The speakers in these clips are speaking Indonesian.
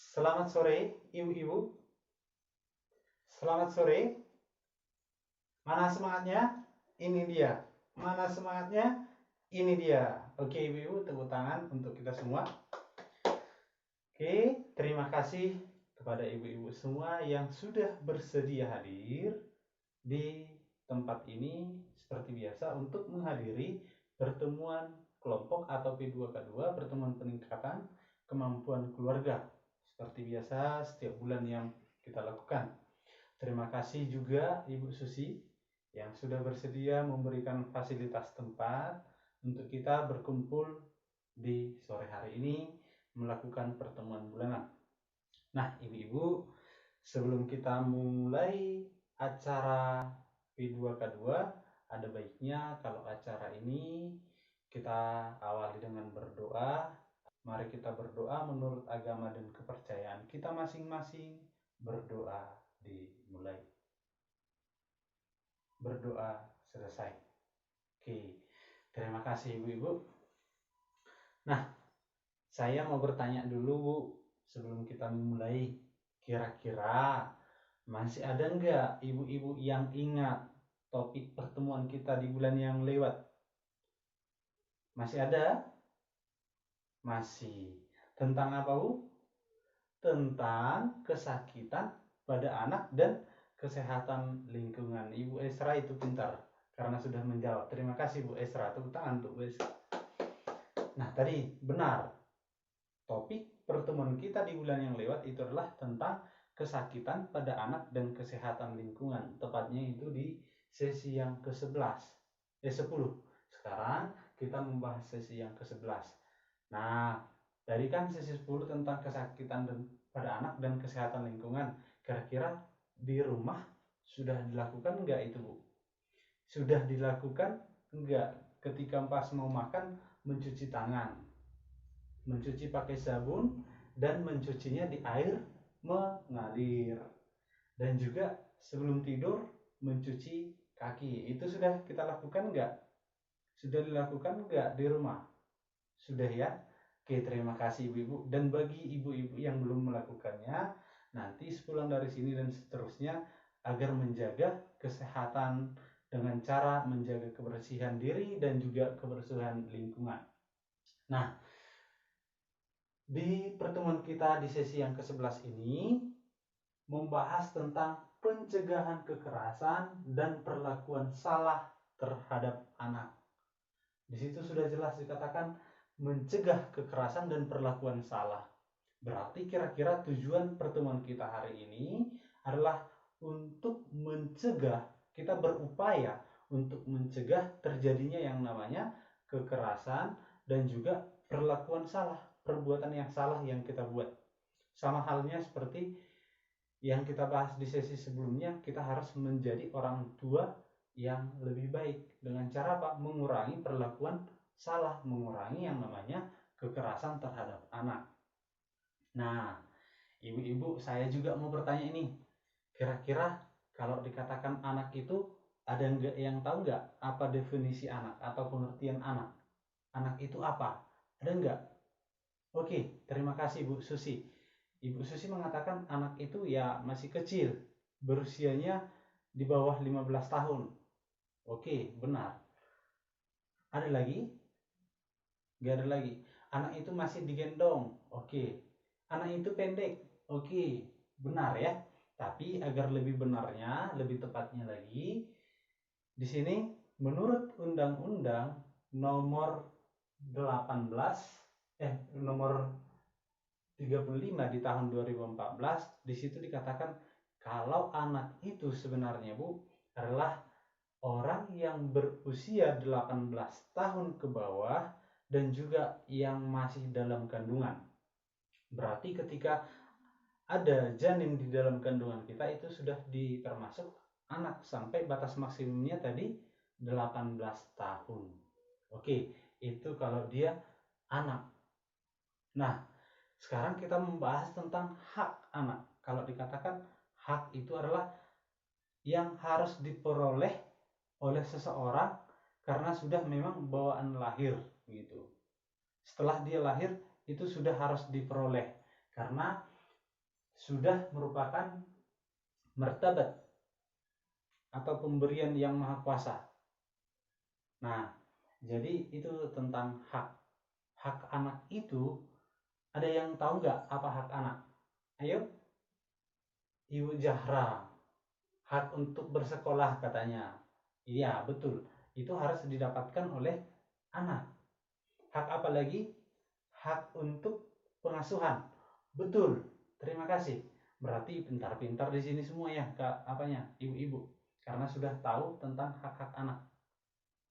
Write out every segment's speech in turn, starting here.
Selamat sore, ibu-ibu. Selamat sore. Mana semangatnya? Ini dia. Mana semangatnya? Ini dia. Oke, ibu-ibu, tepuk tangan untuk kita semua. Oke, terima kasih kepada ibu-ibu semua yang sudah bersedia hadir di tempat ini seperti biasa untuk menghadiri pertemuan kelompok atau P2K2, pertemuan peningkatan kemampuan keluarga. Seperti biasa setiap bulan yang kita lakukan. Terima kasih juga Ibu Susi yang sudah bersedia memberikan fasilitas tempat untuk kita berkumpul di sore hari ini melakukan pertemuan bulanan. Nah, ibu-ibu, sebelum kita mulai acara P2K2, ada baiknya kalau acara ini kita awali dengan berdoa. Mari kita berdoa menurut agama dan kepercayaan kita masing-masing. Berdoa dimulai. Berdoa selesai. Oke, terima kasih ibu-ibu. Nah, saya mau bertanya dulu Bu, sebelum kita memulai. Kira-kira masih ada nggak ibu-ibu yang ingat topik pertemuan kita di bulan yang lewat? Masih ada? Masih. Tentang apa Bu? Tentang kesakitan pada anak dan kesehatan lingkungan. Ibu Esra itu pintar karena sudah menjawab. Terima kasih Bu Esra. Tepuk tangan untuk Bu Esra. Nah, tadi benar. Topik pertemuan kita di bulan yang lewat itu adalah tentang kesakitan pada anak dan kesehatan lingkungan. Tepatnya itu di sesi yang ke-10. Sekarang kita membahas sesi yang ke-11. Nah, dari kan sesi 10 tentang kesakitan pada anak dan kesehatan lingkungan. Kira-kira di rumah sudah dilakukan enggak itu Bu? Sudah dilakukan enggak ketika pas mau makan mencuci tangan? Mencuci pakai sabun dan mencucinya di air mengalir. Dan juga sebelum tidur mencuci kaki. Itu sudah kita lakukan enggak? Sudah dilakukan enggak di rumah? Sudah ya? Oke, terima kasih ibu-ibu. Dan bagi ibu-ibu yang belum melakukannya, nanti sepulang dari sini dan seterusnya agar menjaga kesehatan dengan cara menjaga kebersihan diri dan juga kebersihan lingkungan. Nah, di pertemuan kita di sesi yang ke-11 ini membahas tentang pencegahan kekerasan dan perlakuan salah terhadap anak. Di situ sudah jelas dikatakan mencegah kekerasan dan perlakuan salah. Berarti kira-kira tujuan pertemuan kita hari ini adalah untuk mencegah, kita berupaya untuk mencegah terjadinya yang namanya kekerasan dan juga perlakuan salah, perbuatan yang salah yang kita buat. Sama halnya seperti yang kita bahas di sesi sebelumnya, kita harus menjadi orang tua yang lebih baik dengan cara apa? Mengurangi perlakuan salah, mengurangi yang namanya kekerasan terhadap anak. Nah, ibu-ibu, saya juga mau bertanya ini. Kira-kira kalau dikatakan anak itu, ada nggak yang tahu nggak apa definisi anak atau pengertian anak? Anak itu apa? Ada nggak? Oke, terima kasih Bu Susi. Ibu Susi mengatakan anak itu ya masih kecil, berusianya di bawah 15 tahun. Oke, benar. Ada lagi? Gak ada lagi. Anak itu masih digendong. Oke. Anak itu pendek. Oke, benar ya. Tapi agar lebih benarnya, lebih tepatnya lagi, di sini menurut Undang-Undang nomor 18 nomor 35 di tahun 2014, di situ dikatakan kalau anak itu sebenarnya Bu adalah orang yang berusia 18 tahun ke bawah dan juga yang masih dalam kandungan. Berarti ketika ada janin di dalam kandungan kita itu sudah termasuk anak sampai batas maksimumnya tadi 18 tahun. Oke, itu kalau dia anak. Nah, sekarang kita membahas tentang hak anak. Kalau dikatakan hak itu adalah yang harus diperoleh oleh seseorang karena sudah memang bawaan lahir gitu. Setelah dia lahir itu sudah harus diperoleh karena sudah merupakan martabat atau pemberian yang maha kuasa. Nah, jadi itu tentang hak. Hak anak itu, ada yang tahu nggak apa hak anak? Ayo, Ibu Zahra. Hak untuk bersekolah katanya. Iya, betul. Itu harus didapatkan oleh anak. Hak apa lagi? Hak untuk pengasuhan. Betul. Terima kasih. Berarti pintar-pintar di sini semua ya, Kak, apanya? Ibu-ibu. Karena sudah tahu tentang hak-hak anak.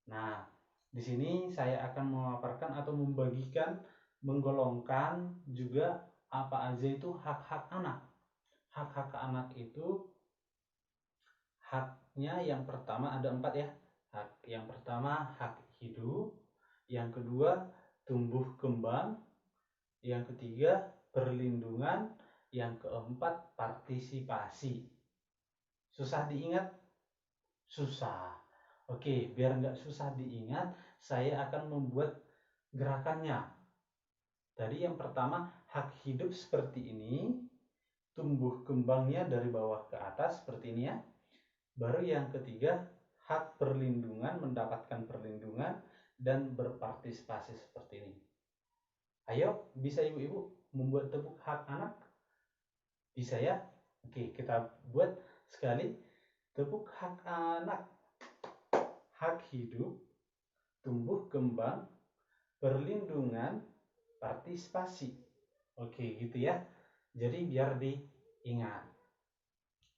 Nah, di sini saya akan memaparkan atau membagikan, menggolongkan juga apa aja itu hak-hak anak. Hak-hak anak itu haknya yang pertama ada 4 ya. Hak yang pertama hak hidup, yang kedua tumbuh kembang, yang ketiga perlindungan, yang keempat partisipasi. Susah diingat? Susah. Oke, biar nggak susah diingat, saya akan membuat gerakannya. Tadi yang pertama hak hidup seperti ini, tumbuh kembangnya dari bawah ke atas seperti ini ya. Baru yang ketiga, hak perlindungan, mendapatkan perlindungan dan berpartisipasi seperti ini. Ayo, bisa ibu-ibu membuat tepuk hak anak? Bisa ya? Oke, kita buat sekali. Tepuk hak anak. Hak hidup, tumbuh kembang, perlindungan, partisipasi. Oke, gitu ya. Jadi biar diingat.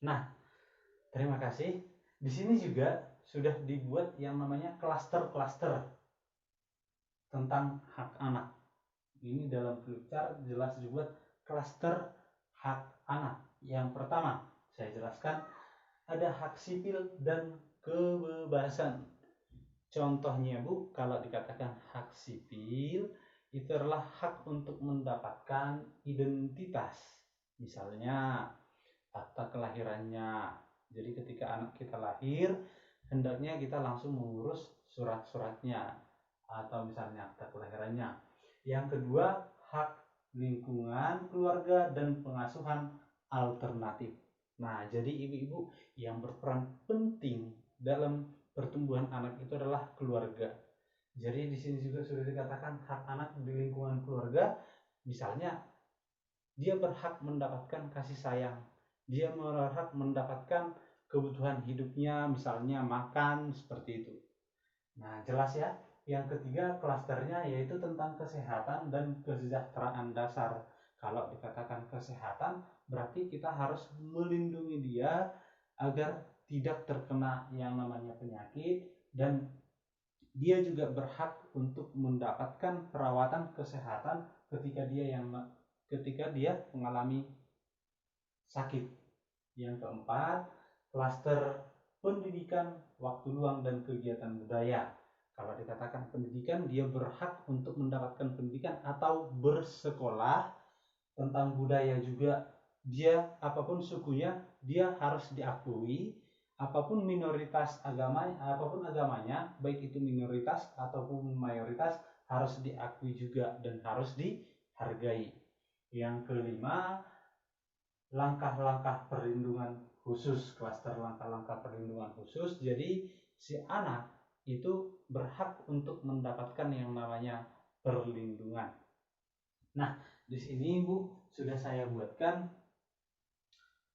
Nah, terima kasih. Di sini juga sudah dibuat yang namanya klaster-klaster tentang hak anak. Ini dalam flipchart jelas dibuat klaster hak anak. Yang pertama, saya jelaskan ada hak sipil dan kebebasan. Contohnya Bu, kalau dikatakan hak sipil, itu adalah hak untuk mendapatkan identitas. Misalnya akta kelahirannya. Jadi ketika anak kita lahir, hendaknya kita langsung mengurus surat-suratnya atau misalnya akta kelahirannya. Yang kedua, hak lingkungan, keluarga, dan pengasuhan alternatif. Nah, jadi ibu-ibu yang berperan penting dalam pertumbuhan anak itu adalah keluarga. Jadi di sini juga sudah dikatakan hak anak di lingkungan keluarga, misalnya dia berhak mendapatkan kasih sayang, dia berhak mendapatkan kebutuhan hidupnya, misalnya makan, seperti itu. Nah, jelas ya. Yang ketiga klasternya yaitu tentang kesehatan dan kesejahteraan dasar. Kalau dikatakan kesehatan, berarti kita harus melindungi dia agar tidak terkena yang namanya penyakit, dan dia juga berhak untuk mendapatkan perawatan kesehatan ketika dia mengalami sakit. Yang keempat, klaster pendidikan, waktu luang, dan kegiatan budaya. Kalau dikatakan pendidikan, dia berhak untuk mendapatkan pendidikan atau bersekolah. Tentang budaya juga, dia apapun sukunya, dia harus diakui. Apapun minoritas agama, apapun agamanya, baik itu minoritas ataupun mayoritas, harus diakui juga dan harus dihargai. Yang kelima, langkah-langkah perlindungan khusus, klaster langkah-langkah perlindungan khusus. Jadi si anak itu berhak untuk mendapatkan yang namanya perlindungan. Nah, di sini Bu sudah saya buatkan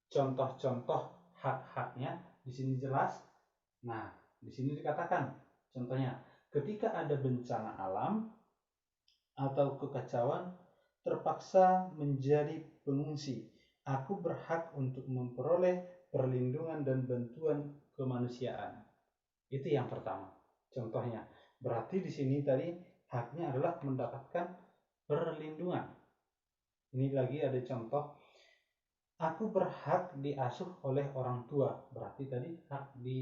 contoh-contoh hak-haknya. Di sini jelas. Nah, di sini dikatakan contohnya, ketika ada bencana alam atau kekacauan, terpaksa menjadi pengungsi, aku berhak untuk memperoleh perlindungan dan bantuan kemanusiaan. Itu yang pertama. Contohnya, berarti di sini tadi haknya adalah mendapatkan perlindungan. Ini lagi ada contoh, aku berhak diasuh oleh orang tua. Berarti tadi hak di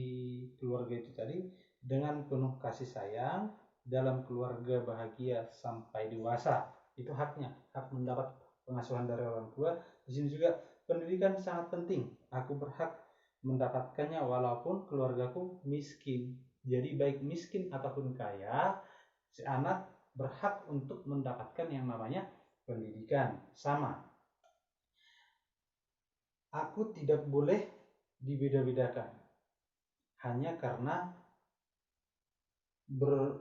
keluarga itu tadi dengan penuh kasih sayang, dalam keluarga bahagia sampai dewasa. Itu haknya, hak mendapat pengasuhan dari orang tua. Di sini juga pendidikan sangat penting. Aku berhak mendapatkannya walaupun keluargaku miskin. Jadi baik miskin ataupun kaya, si anak berhak untuk mendapatkan yang namanya pendidikan. Sama. aku tidak boleh dibeda-bedakan hanya karena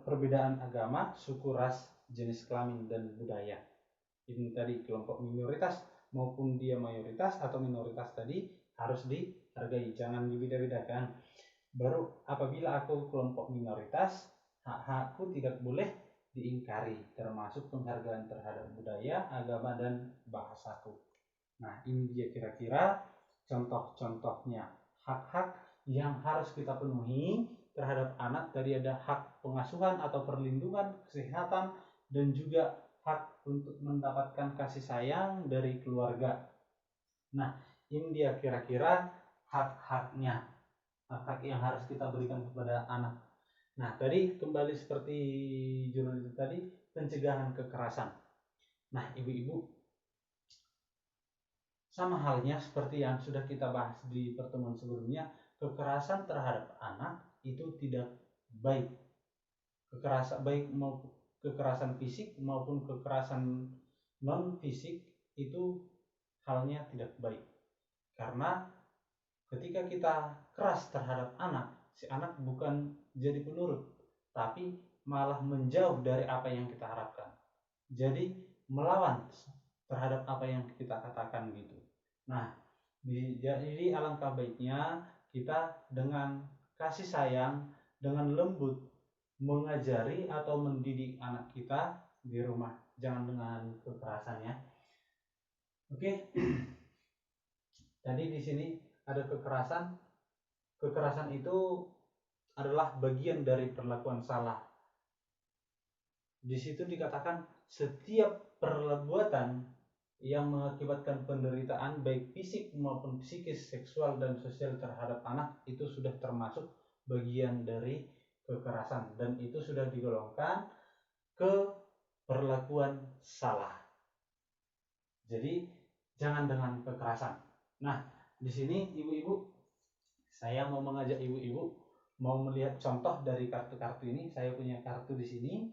perbedaan agama, suku, ras, jenis kelamin, dan budaya. Ini tadi kelompok minoritas maupun dia mayoritas atau minoritas tadi harus dihargai, jangan dibeda-bedakan. Baru apabila aku kelompok minoritas, hak-hakku tidak boleh diingkari, termasuk penghargaan terhadap budaya, agama, dan bahasaku. Nah, ini dia kira-kira contoh-contohnya hak-hak yang harus kita penuhi terhadap anak. Tadi ada hak pengasuhan atau perlindungan, kesehatan, dan juga hak untuk mendapatkan kasih sayang dari keluarga. Nah, ini dia kira-kira hak-haknya, hak-hak yang harus kita berikan kepada anak. Nah, tadi kembali seperti judul itu tadi, pencegahan kekerasan. Nah, ibu-ibu, sama halnya seperti yang sudah kita bahas di pertemuan sebelumnya, kekerasan terhadap anak itu tidak baik. Kekerasan baik maupun kekerasan fisik maupun kekerasan non fisik itu halnya tidak baik. Karena ketika kita keras terhadap anak, si anak bukan jadi penurut, tapi malah menjauh dari apa yang kita harapkan. Jadi melawan terhadap apa yang kita katakan gitu. Nah, jadi alangkah baiknya kita dengan kasih sayang, dengan lembut mengajari atau mendidik anak kita di rumah, jangan dengan kekerasan ya. Oke. Tadi di sini ada kekerasan. Kekerasan itu adalah bagian dari perlakuan salah. Di situ dikatakan setiap perbuatan yang mengakibatkan penderitaan baik fisik maupun psikis, seksual, dan sosial terhadap anak itu sudah termasuk bagian dari kekerasan dan itu sudah digolongkan ke perlakuan salah. Jadi jangan dengan kekerasan. Nah, di sini ibu-ibu, saya mau mengajak ibu-ibu mau melihat contoh dari kartu-kartu ini. Saya punya kartu di sini.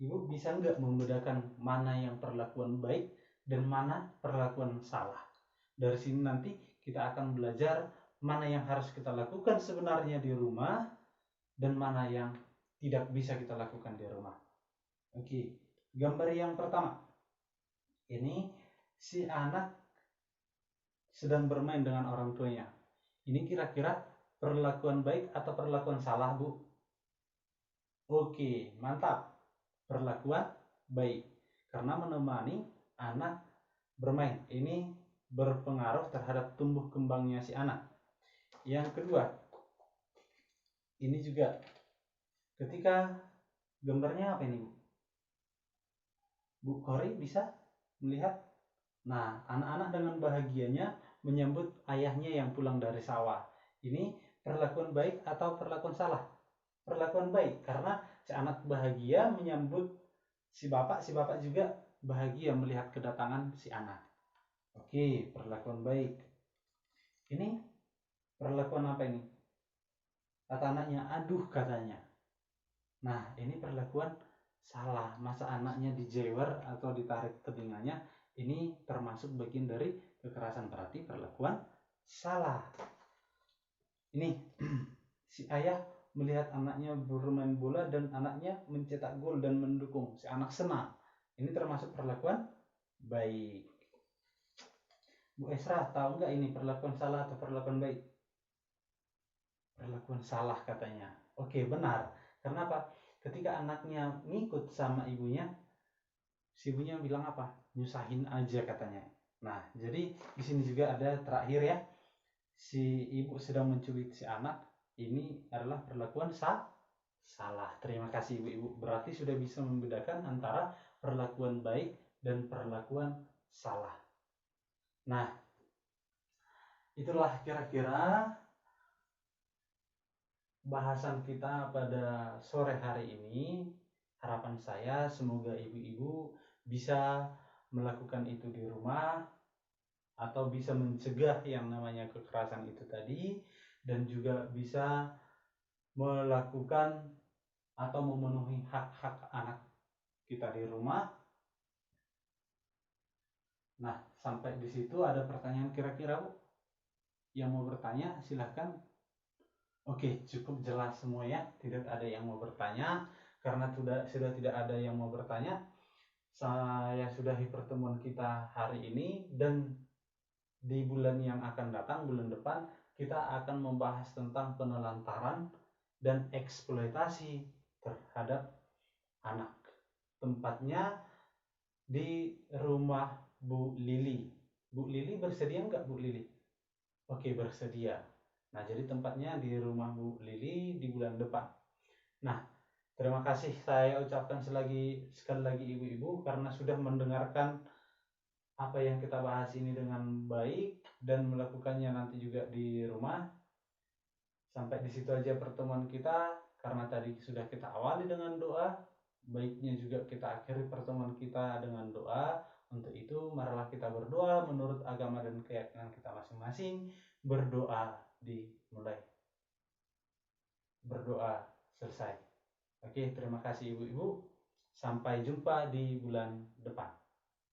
Ibu bisa nggak membedakan mana yang perlakuan baik dan mana perlakuan salah? Dari sini nanti kita akan belajar mana yang harus kita lakukan sebenarnya di rumah dan mana yang tidak bisa kita lakukan di rumah. Oke, gambar yang pertama. Ini si anak sedang bermain dengan orang tuanya. Ini kira-kira perlakuan baik atau perlakuan salah, Bu? Oke, mantap. Perlakuan baik karena menemani anak bermain. Ini berpengaruh terhadap tumbuh kembangnya si anak. Yang kedua, ini juga ketika gambarnya apa ini, Bu? Bu Kori bisa melihat? Nah, anak-anak dengan bahagianya menyambut ayahnya yang pulang dari sawah. Ini perlakuan baik atau perlakuan salah? Perlakuan baik karena si anak bahagia menyambut si bapak juga bahagia melihat kedatangan si anak. Oke, perlakuan baik. Ini perlakuan apa ini? Kata anaknya, aduh katanya. Nah, ini perlakuan salah. Masa anaknya dijewer atau ditarik telinganya, ini termasuk bagian dari kekerasan, berarti perlakuan salah. Ini si ayah melihat anaknya bermain bola dan anaknya mencetak gol dan mendukung, si anak senang. Ini termasuk perlakuan baik. Bu Esra, tahu nggak ini perlakuan salah atau perlakuan baik? Perlakuan salah katanya. Oke, benar. Karena apa? Ketika anaknya ngikut sama ibunya, si ibunya bilang apa? Nyusahin aja katanya. Nah, jadi di sini juga ada terakhir ya. Si ibu sedang menculik si anak. Ini adalah perlakuan salah. Terima kasih ibu-ibu. Berarti sudah bisa membedakan antara perlakuan baik dan perlakuan salah. Nah, itulah kira-kira bahasan kita pada sore hari ini. Harapan saya semoga ibu-ibu bisa melakukan itu di rumah atau bisa mencegah yang namanya kekerasan itu tadi dan juga bisa melakukan atau memenuhi hak-hak anak kita di rumah. Nah, sampai di situ ada pertanyaan kira-kira, Bu? yang mau bertanya silahkan. Oke, cukup jelas semua ya, tidak ada yang mau bertanya. Karena sudah tidak ada yang mau bertanya, saya sudahi pertemuan kita hari ini, dan di bulan yang akan datang, bulan depan, kita akan membahas tentang penelantaran dan eksploitasi terhadap anak. Tempatnya di rumah Bu Lili. Bu Lili bersedia nggak, Bu Lili? Oke, bersedia. Nah, jadi tempatnya di rumah Bu Lili di bulan depan. Nah, terima kasih saya ucapkan sekali lagi ibu-ibu karena sudah mendengarkan apa yang kita bahas ini dengan baik dan melakukannya nanti juga di rumah. Sampai di situ aja pertemuan kita, karena tadi sudah kita awali dengan doa, baiknya juga kita akhiri pertemuan kita dengan doa. Untuk itu, marilah kita berdoa menurut agama dan keyakinan kita masing-masing. Berdoa dimulai. Berdoa selesai. Oke, terima kasih ibu-ibu. Sampai jumpa di bulan depan.